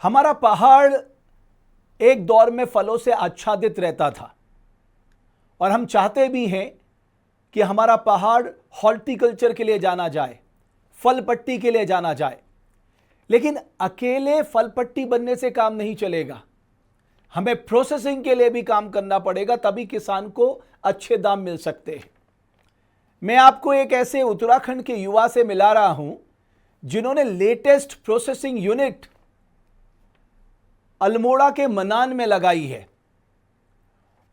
हमारा पहाड़ एक दौर में फलों से आच्छादित रहता था और हम चाहते भी हैं कि हमारा पहाड़ हॉर्टिकल्चर के लिए जाना जाए, फल पट्टी के लिए जाना जाए। लेकिन अकेले फल पट्टी बनने से काम नहीं चलेगा, हमें प्रोसेसिंग के लिए भी काम करना पड़ेगा, तभी किसान को अच्छे दाम मिल सकते हैं। मैं आपको एक ऐसे उत्तराखंड के युवा से मिला रहा हूं जिन्होंने लेटेस्ट प्रोसेसिंग यूनिट अल्मोड़ा के मनान में लगाई है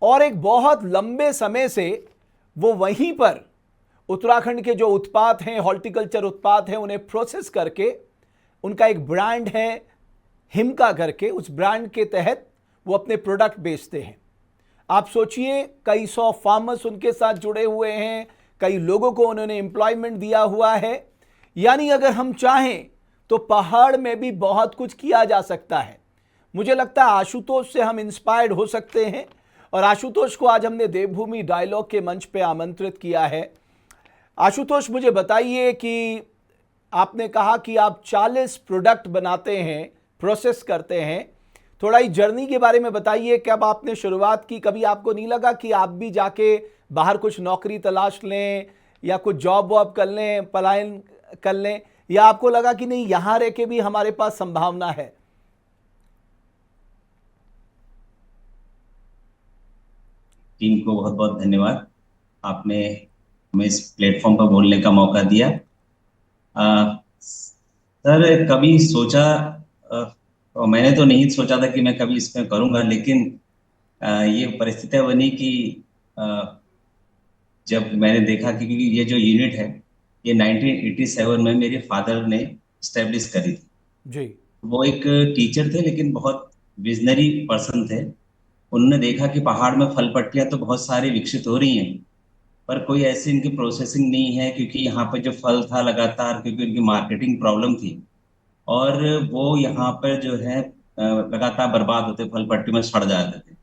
और एक बहुत लंबे समय से वो वहीं पर उत्तराखंड के जो उत्पाद हैं, हॉर्टिकल्चर उत्पाद हैं, उन्हें प्रोसेस करके, उनका एक ब्रांड है हिमका करके, उस ब्रांड के तहत वो अपने प्रोडक्ट बेचते हैं। आप सोचिए, कई सौ फार्मर्स उनके साथ जुड़े हुए हैं, कई लोगों को उन्होंने एम्प्लॉयमेंट दिया हुआ है। यानी अगर हम चाहें तो पहाड़ में भी बहुत कुछ किया जा सकता है। मुझे लगता है आशुतोष से हम इंस्पायर्ड हो सकते हैं और आशुतोष को आज हमने देवभूमि डायलॉग के मंच पे आमंत्रित किया है। आशुतोष, मुझे बताइए कि आपने कहा कि आप 40 प्रोडक्ट बनाते हैं, प्रोसेस करते हैं। थोड़ा इस जर्नी के बारे में बताइए, कब आपने शुरुआत की? कभी आपको नहीं लगा कि आप भी जाके बाहर कुछ नौकरी तलाश लें या कुछ जॉब वॉब कर लें, पलायन कर लें, या आपको लगा कि नहीं, यहां रह के भी हमारे पास संभावना है? टीम को बहुत बहुत धन्यवाद, आपने हमें इस प्लेटफॉर्म पर बोलने का मौका दिया। सर, कभी सोचा, और मैंने तो नहीं सोचा था कि मैं कभी इसमें करूंगा, लेकिन ये परिस्थितियां बनी कि जब मैंने देखा कि ये जो यूनिट है ये 1987 में मेरे फादर ने स्टैब्लिश करी थी जी। वो एक टीचर थे, लेकिन बहुत विजनरी पर्सन थे। उन्होंने देखा कि पहाड़ में फल पट्टियां तो बहुत सारी विकसित हो रही हैं, पर कोई ऐसी इनकी प्रोसेसिंग नहीं है, क्योंकि यहाँ पर जो फल था लगातार, क्योंकि उनकी मार्केटिंग प्रॉब्लम थी और वो यहाँ पर जो है लगातार बर्बाद होते, फल पट्टी में सड़ जाते थे।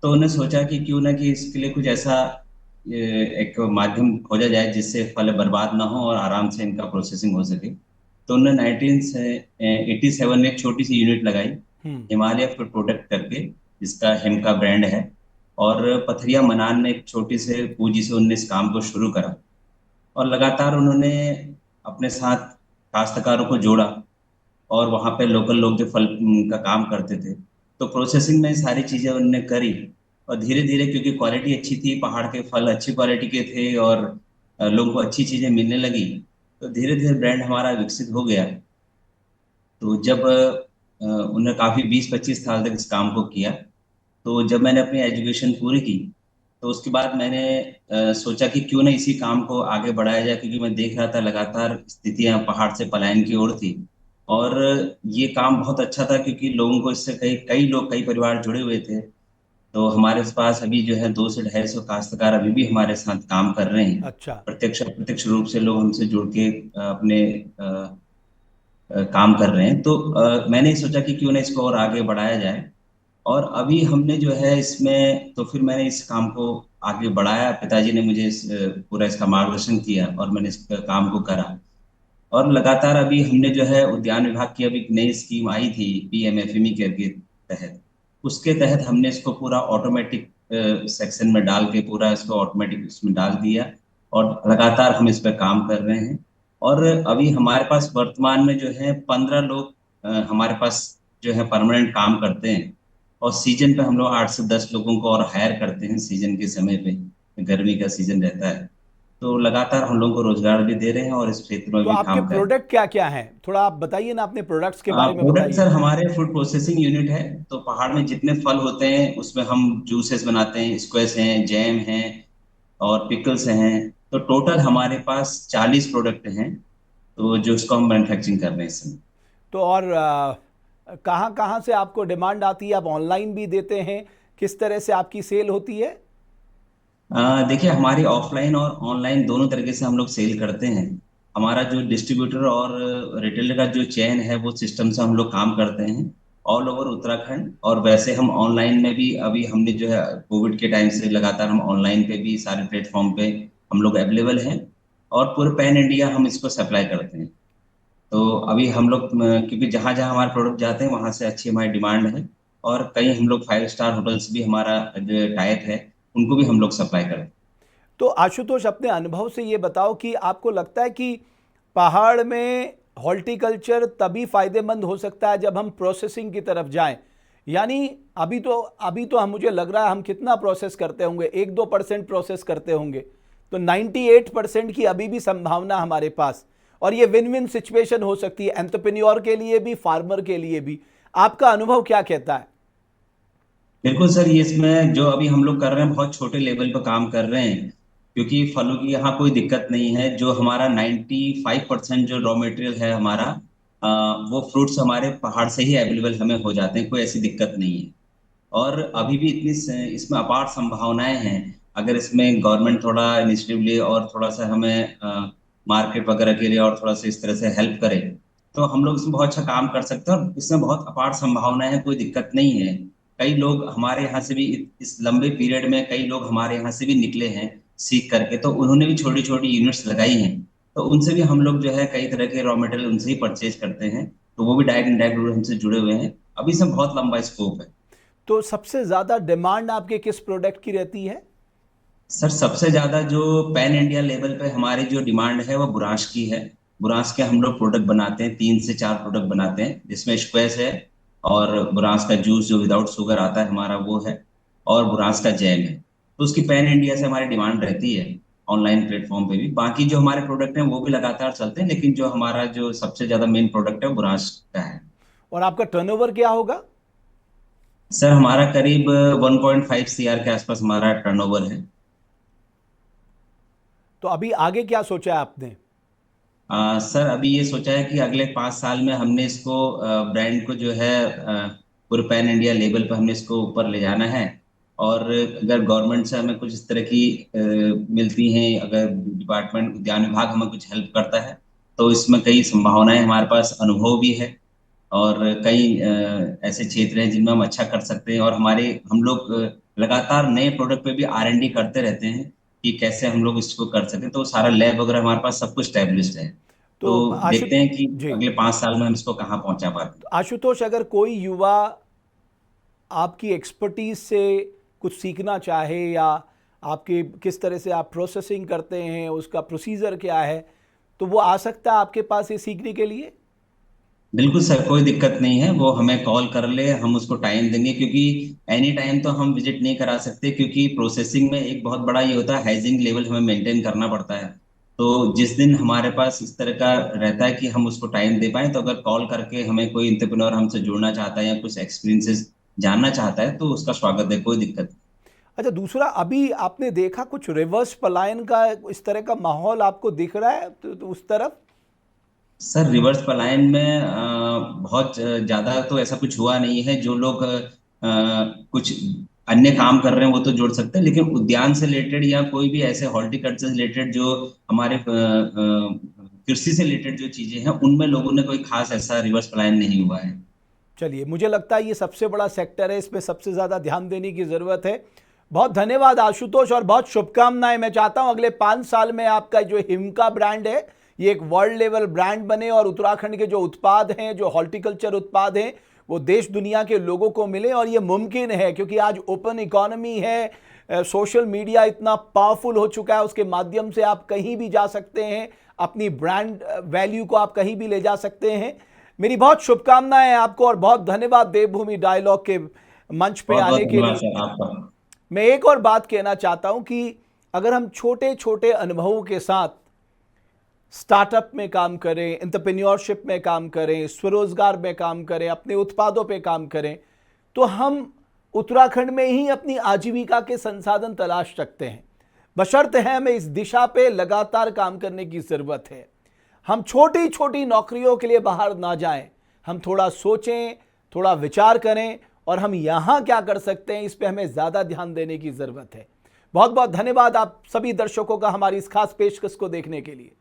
तो उन्होंने सोचा कि क्यों ना कि इसके लिए कुछ ऐसा एक माध्यम खोजा जाए जिससे फल बर्बाद ना हो और आराम से इनका प्रोसेसिंग हो सके। तो उन्होंने 1987 में एक छोटी सी यूनिट लगाई, हिमालय प्रोडक्ट करके, जिसका हिम का ब्रांड है। और पथरिया मनान में एक छोटी से पूंजी से उन्होंने इस काम को शुरू करा और लगातार उन्होंने अपने साथ काश्तकारों को जोड़ा और वहाँ पे लोकल लोग जो फल का काम करते थे, तो प्रोसेसिंग में सारी चीजें उन्होंने करी। और धीरे धीरे, क्योंकि क्वालिटी अच्छी थी, पहाड़ के फल अच्छी क्वालिटी के थे और लोगों को अच्छी चीजें मिलने लगी, तो धीरे धीरे ब्रांड हमारा विकसित हो गया। तो जब उन्होंने काफी 20-25 साल तक इस काम को किया, तो जब मैंने अपनी एजुकेशन पूरी की तो उसके बाद मैंने सोचा कि क्यों ना इसी काम को आगे बढ़ाया जाए, क्योंकि मैं देख रहा था लगातार स्थितियां पहाड़ से पलायन की ओर थी। और ये काम बहुत अच्छा था, क्योंकि लोगों को इससे कई कई लोग, कई परिवार जुड़े हुए थे। तो हमारे पास अभी जो है 200-250 काश्तकार अभी भी हमारे साथ काम कर रहे हैं। अच्छा। प्रत्यक्ष अप्रत्यक्ष रूप से लोग हमसे जुड़ के अपने काम कर रहे हैं। तो मैंने सोचा कि क्यों ना इसको और आगे बढ़ाया जाए। और अभी हमने जो है इसमें, तो फिर मैंने इस काम को आगे बढ़ाया। पिताजी ने मुझे पूरा इसका मार्गदर्शन किया और मैंने इस काम को करा। और लगातार अभी हमने जो है उद्यान विभाग की अभी एक नई स्कीम आई थी, पीएमएफएमई के तहत। उसके तहत हमने इसको पूरा ऑटोमेटिक सेक्शन में डाल के, पूरा इसको ऑटोमेटिक इसमें डाल दिया और लगातार हम इस पर काम कर रहे हैं। और अभी हमारे पास वर्तमान में जो है 15 लोग हमारे पास जो है परमानेंट काम करते हैं। और सीजन पे हम लोग 8 से 10 लोगों को और हायर करते हैं सीजन के समय पे, गर्मी का सीजन रहता है। तो लगातार हम लोगों को रोजगार भी दे रहे हैं और इस क्षेत्र में तो भी आपके काम कर रहे हैं। प्रोडक्ट क्या क्या हैं? थोड़ा आप बताइए ना, अपने प्रोडक्ट्स के बारे में प्रोडक्ट बताइए। सर, हमारे फूड प्रोसेसिंग यूनिट है। तो पहाड़ में जितने फल होते हैं उसमें हम जूसेस बनाते हैं, स्क्वैश हैं, जैम हैं और पिकल्स हैं। तो टोटल हमारे पास 40 प्रोडक्ट हैं, तो जो उसको हम मैन्युफैक्चरिंग कर रहे हैं इस समय। तो और कहाँ कहाँ से आपको डिमांड आती है? आप ऑनलाइन भी देते हैं? किस तरह से आपकी सेल होती है? देखिए, हमारी ऑफलाइन और ऑनलाइन दोनों तरीके से हम लोग सेल करते हैं। हमारा जो डिस्ट्रीब्यूटर और रिटेलर का जो चेन है, वो सिस्टम से हम लोग काम करते हैं ऑल ओवर उत्तराखंड। और वैसे हम ऑनलाइन में भी, अभी हमने जो है कोविड के टाइम से लगातार हम ऑनलाइन पे भी सारे प्लेटफॉर्म पे हम लोग अवेलेबल हैं और पूरे पैन इंडिया हम इसको सप्लाई करते हैं। तो अभी हम लोग क्योंकि जहाँ जहाँ हमारे प्रोडक्ट जाते हैं वहां से अच्छी हमारी डिमांड है, और कई हम लोग 5 स्टार होटल्स भी हमारा जो टाइप है उनको भी हम लोग सप्लाई करते हैं। तो आशुतोष, अपने अनुभव से ये बताओ कि आपको लगता है कि पहाड़ में हॉर्टिकल्चर तभी फायदेमंद हो सकता है जब हम प्रोसेसिंग की तरफ जाएं। यानी अभी तो हम, मुझे लग रहा है हम कितना प्रोसेस करते होंगे, 1-2% प्रोसेस करते होंगे। तो 98% की अभी भी संभावना हमारे पास, और ये विन विन सिचुएशन हो सकती है एंटरप्रेन्योर के लिए भी, फार्मर के लिए भी। आपका अनुभव क्या कहता है? बिल्कुल सर, ये इसमें जो अभी हम लोग कर रहे हैं बहुत छोटे लेवल पर काम कर रहे हैं, क्योंकि फलों की यहाँ कोई दिक्कत नहीं है। जो हमारा 95% जो रॉ मटेरियल है हमारा, वो फ्रूट्स हमारे पहाड़ से ही अवेलेबल हमें हो जाते हैं, कोई ऐसी दिक्कत नहीं है। और अभी भी इतनी इसमें अपार संभावनाएं हैं। अगर इसमें गवर्नमेंट थोड़ा इनिशिएटिव ले और थोड़ा सा हमें मार्केट वगैरह के लिए और थोड़ा सा इस तरह से हेल्प करे, तो हम लोग इसमें बहुत अच्छा काम कर सकते हैं, और इसमें बहुत अपार संभावनाएं हैं, कोई दिक्कत नहीं है। कई लोग हमारे यहाँ से भी इस लंबे पीरियड में कई लोग हमारे यहाँ से भी निकले हैं सीख करके, तो उन्होंने भी छोटी छोटी यूनिट्स लगाई हैं। तो उनसे भी हम लोग जो है कई तरह के रॉ मटेरियल उनसे ही परचेज करते हैं, तो वो भी डायरेक्ट इनडायरेक्ट रूप हमसे जुड़े हुए हैं। अभी इसमें बहुत लंबा स्कोप है। तो सबसे ज़्यादा डिमांड आपके किस प्रोडक्ट की रहती है? सर सबसे ज्यादा जो पैन इंडिया लेवल पे हमारी जो डिमांड है वो बुरांश की है। बुरांश के हम लोग प्रोडक्ट बनाते हैं, 3 से 4 प्रोडक्ट बनाते हैं, जिसमें स्क्वैश है, और बुरांश का जूस जो विदाउट शुगर आता है हमारा वो है, और बुरांश का जैम है। तो उसकी पैन इंडिया से हमारी डिमांड रहती है, ऑनलाइन प्लेटफॉर्म पे भी। बाकी जो हमारे प्रोडक्ट हैं वो भी लगातार चलते हैं, लेकिन जो हमारा जो सबसे ज्यादा मेन प्रोडक्ट है वो बुरांश का है। और आपका टर्नओवर क्या होगा? सर हमारा करीब 1.5 CR के आसपास हमारा टर्नओवर है। तो अभी आगे क्या सोचा है आपने? सर अभी ये सोचा है कि अगले 5 साल में हमने इसको ब्रांड को जो है पूरे पैन इंडिया लेवल पर हमने इसको ऊपर ले जाना है। और अगर गवर्नमेंट से हमें कुछ इस तरह की मिलती हैं, अगर डिपार्टमेंट उद्यान विभाग हमें कुछ हेल्प करता है, तो इसमें कई संभावनाएं, हमारे पास अनुभव भी है, और कई ऐसे क्षेत्र हैं जिनमें हम अच्छा कर सकते हैं। और हम लोग लगातार नए प्रोडक्ट पे भी R&D करते रहते हैं कि कैसे हम लोग इसको कर सकें। तो सारा लैब वगैरह हमारे पास सब कुछ स्टैब्लिश्ड है। तो तो आशु देखते हैं कि जी, अगले 5 साल में हम इसको कहाँ पहुंचा पाते हैं। तो आशुतोष, अगर कोई युवा आपकी एक्सपर्टीज से कुछ सीखना चाहे, या आपके किस तरह से आप प्रोसेसिंग करते हैं, उसका प्रोसीजर क्या है, तो वो आ सकता है आपके पास ये सीखने के लिए? बिल्कुल सर, कोई दिक्कत नहीं है। वो हमें कॉल कर ले, हम उसको टाइम देंगे, क्योंकि एनी टाइम तो हम विजिट नहीं करा सकते, क्योंकि प्रोसेसिंग में एक बहुत बड़ा ये होता है, हाइजीन लेवल हमें मेंटेन करना पड़ता है। तो जिस दिन हमारे पास इस तरह का रहता है कि हम उसको टाइम दे पाए, तो अगर कॉल करके हमें कोई एंटरप्रेन्योर हमसे जुड़ना चाहता है या कुछ एक्सपीरियंसेस जानना चाहता है, तो उसका स्वागत है, कोई दिक्कत नहीं। अच्छा, दूसरा, अभी आपने देखा कुछ रिवर्स पलायन का इस तरह का माहौल आपको दिख रहा है तो उस तरफ? सर रिवर्स पलायन में बहुत ज्यादा तो ऐसा कुछ हुआ नहीं है। जो लोग कुछ अन्य काम कर रहे हैं वो तो जोड़ सकते हैं, लेकिन उद्यान से रिलेटेड या कोई भी ऐसे हॉर्टिकल्चर से रिलेटेड जो हमारे कृषि से रिलेटेड जो चीजें हैं, उनमें लोगों ने कोई खास ऐसा रिवर्स पलायन नहीं हुआ है। चलिए, मुझे लगता है ये सबसे बड़ा सेक्टर है, इसमें सबसे ज़्यादा ध्यान देने की ज़रूरत है। बहुत धन्यवाद आशुतोष, और बहुत शुभकामनाएं। मैं चाहता हूं अगले 5 साल में आपका जो हिमका ब्रांड है ये एक वर्ल्ड लेवल ब्रांड बने, और उत्तराखंड के जो उत्पाद हैं, जो हॉर्टिकल्चर उत्पाद हैं, वो देश दुनिया के लोगों को मिले। और ये मुमकिन है क्योंकि आज ओपन इकोनॉमी है, सोशल मीडिया इतना पावरफुल हो चुका है, उसके माध्यम से आप कहीं भी जा सकते हैं, अपनी ब्रांड वैल्यू को आप कहीं भी ले जा सकते हैं। मेरी बहुत शुभकामनाएं आपको, और बहुत धन्यवाद देवभूमि डायलॉग के मंच पे बहुत बहुत आने के धन्यवाद लिए। सर आपका। मैं एक और बात कहना चाहता हूं कि अगर हम छोटे छोटे अनुभवों के साथ स्टार्टअप में काम करें, एंटरप्रेन्योरशिप में काम करें, स्वरोजगार में काम करें, अपने उत्पादों पे काम करें, तो हम उत्तराखंड में ही अपनी आजीविका के संसाधन तलाश सकते हैं। बशर्ते है हमें इस दिशा पे लगातार काम करने की ज़रूरत है। हम छोटी छोटी नौकरियों के लिए बाहर ना जाएं, हम थोड़ा सोचें, थोड़ा विचार करें, और हम यहाँ क्या कर सकते हैं इस पे हमें ज़्यादा ध्यान देने की ज़रूरत है। बहुत बहुत धन्यवाद आप सभी दर्शकों का हमारी इस खास पेशकश को देखने के लिए।